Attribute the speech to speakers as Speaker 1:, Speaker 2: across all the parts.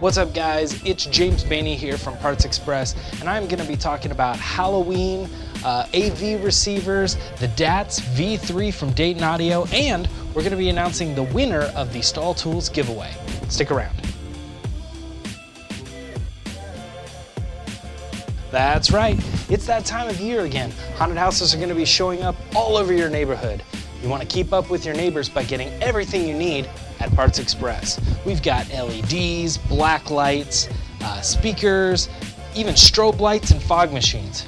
Speaker 1: What's up guys, it's James Bainey here from Parts Express, and I'm going to be talking about Halloween, AV receivers, the DATS V3 from Dayton Audio, and we're going to be announcing the winner of the Stahl Tools giveaway. Stick around. That's right, it's that time of year again. Haunted houses are going to be showing up all over your neighborhood. You want to keep up with your neighbors by getting everything you need at Parts Express. We've got LEDs, black lights, speakers, even strobe lights and fog machines.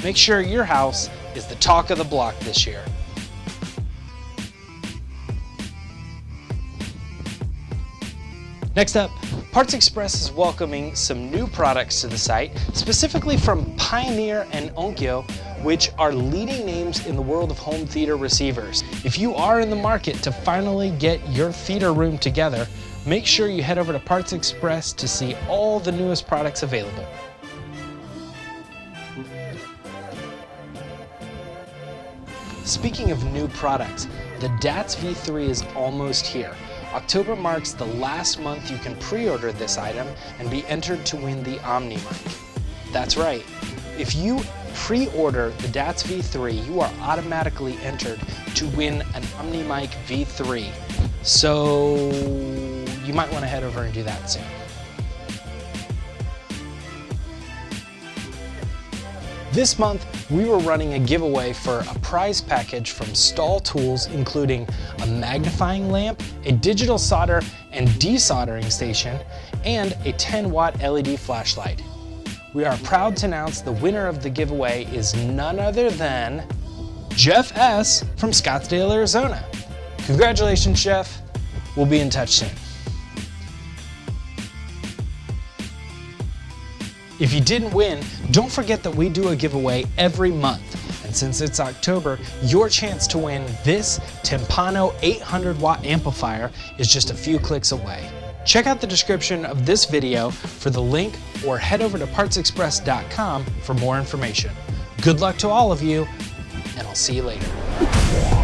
Speaker 1: Make sure your house is the talk of the block this year. Next up, Parts Express is welcoming some new products to the site, specifically from Pioneer and Onkyo, which are leading names in the world of home theater receivers. If you are in the market to finally get your theater room together, make sure you head over to Parts Express to see all the newest products available. Speaking of new products, the DATS V3 is almost here. October marks the last month you can pre-order this item and be entered to win the Omni mic. That's right, if you pre-order the DATS V3, you are automatically entered to win an Omni mic V3. So you might want to head over and do that soon. This month, we were running a giveaway for a prize package from Stahl Tools, including a magnifying lamp, a digital solder and desoldering station, and a 10-watt LED flashlight. We are proud to announce the winner of the giveaway is none other than Jeff S. from Scottsdale, Arizona. Congratulations, Jeff. We'll be in touch soon. If you didn't win, don't forget that we do a giveaway every month. And since it's October, your chance to win this Timpano 800-watt amplifier is just a few clicks away. Check out the description of this video for the link or head over to partsexpress.com for more information. Good luck to all of you, and I'll see you later.